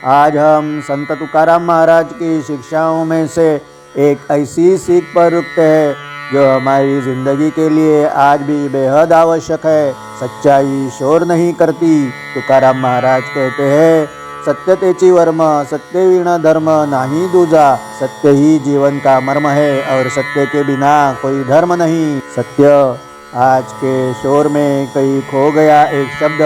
आज हम संत तुकाराम महाराज की शिक्षाओं में से एक ऐसी सीख पर रुकते हैं जो हमारी ज़िंदगी के लिए आज भी बेहद आवश्यक है। सच्चाई शोर नहीं करती। तुकाराम महाराज कहते हैं, सत्य तेची वर्म, सत्य वीण धर्म नाही दूजा। सत्य ही जीवन का मर्म है और सत्य के बिना कोई धर्म नहीं। सत्य आज के शोर में कहीं खो गया एक शब्द,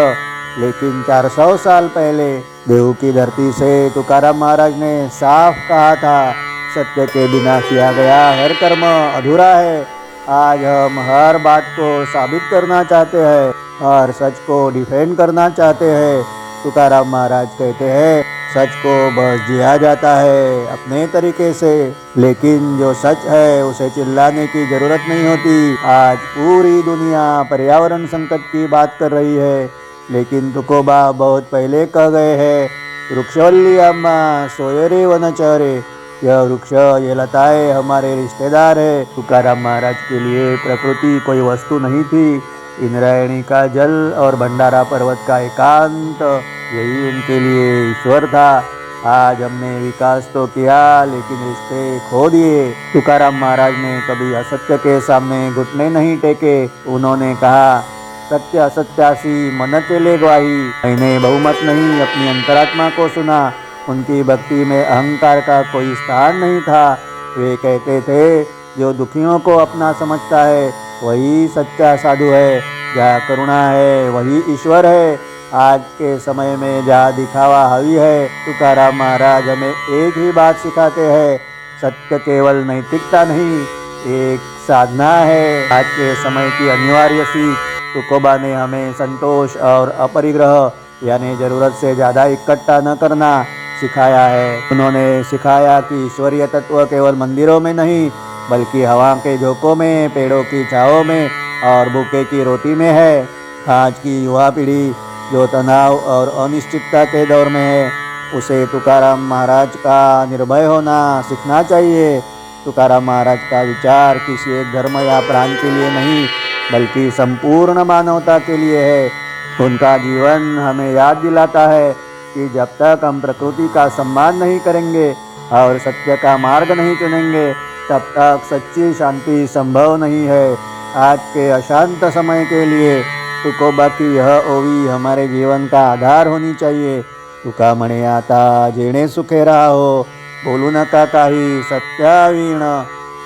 लेकिन 400 साल पहले देव की धरती से तुकाराम महाराज ने साफ कहा था, सत्य के बिना किया गया हर कर्म अधूरा है। आज हम हर बात को साबित करना चाहते हैं, हर सच को डिफेंड करना चाहते हैं। तुकाराम महाराज कहते हैं, सच को बस जिया जाता है अपने तरीके से, लेकिन जो सच है उसे चिल्लाने की जरूरत नहीं होती। आज पूरी दुनिया पर्यावरण संकट की बात कर रही है, लेकिन तुकोबा बहुत पहले कह गए हैं, वृक्षवल्ली अम्मा सोए रे वनचरे। यह वृक्ष, ये लताएं हमारे रिश्तेदार है। तुकाराम महाराज के लिए प्रकृति कोई वस्तु नहीं थी। इंद्रायणी का जल और भंडारा पर्वत का एकांत, यही उनके लिए ईश्वर था। आज हमने विकास तो किया, लेकिन रिश्ते खो दिए। तुकाराम महाराज ने कभी असत्य के सामने घुटने नहीं टेके। उन्होंने कहा, सत्य असत्यासी मन चले ग्वाही। मैंने बहुमत नहीं, अपनी अंतरात्मा को सुना। उनकी भक्ति में अहंकार का कोई स्थान नहीं था। वे कहते थे, जो दुखियों को अपना समझता है वही सच्चा साधु है। जहाँ करुणा है वही ईश्वर है। आज के समय में जहाँ दिखावा हावी है, तुकाराम महाराज हमें एक ही बात सिखाते हैं, सत्य केवल नैतिकता नहीं, एक साधना है। आज के समय की अनिवार्य सीख तुकोबा ने हमें संतोष और अपरिग्रह यानी जरूरत से ज़्यादा इकट्ठा न करना सिखाया है। उन्होंने सिखाया कि ईश्वरीय तत्व केवल मंदिरों में नहीं, बल्कि हवा के झोंकों में, पेड़ों की छाँव में और भूखे की रोटी में है। आज की युवा पीढ़ी जो तनाव और अनिश्चितता के दौर में है, उसे तुकाराम महाराज का निर्भय होना सीखना चाहिए। तुकाराम महाराज का विचार किसी एक धर्म या प्रांत के लिए नहीं, बल्कि संपूर्ण मानवता के लिए है। उनका जीवन हमें याद दिलाता है कि जब तक हम प्रकृति का सम्मान नहीं करेंगे और सत्य का मार्ग नहीं चुनेंगे, तब तक सच्ची शांति संभव नहीं है। आज के अशांत समय के लिए तुकोबा की यह ओवी हमारे जीवन का आधार होनी चाहिए। तुका म्हणे आता जेणे सुखे राहो, बोलू नका काही सत्यावीण।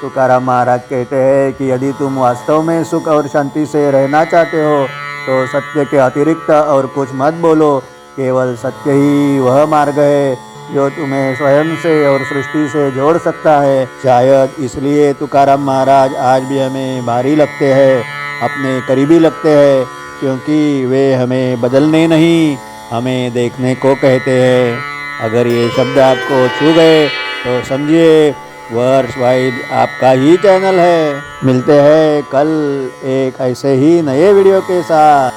तुकाराम महाराज कहते हैं कि यदि तुम वास्तव में सुख और शांति से रहना चाहते हो, तो सत्य के अतिरिक्त और कुछ मत बोलो। केवल सत्य ही वह मार्ग है जो तुम्हें स्वयं से और सृष्टि से जोड़ सकता है। शायद इसलिए तुकाराम महाराज आज भी हमें भारी लगते हैं, अपने करीबी लगते हैं, क्योंकि वे हमें बदलने नहीं, हमें देखने को कहते हैं। अगर ये शब्द आपको छू गए तो समझिए वर्ड्स वाइड आपका ही चैनल है। मिलते हैं कल एक ऐसे ही नए वीडियो के साथ।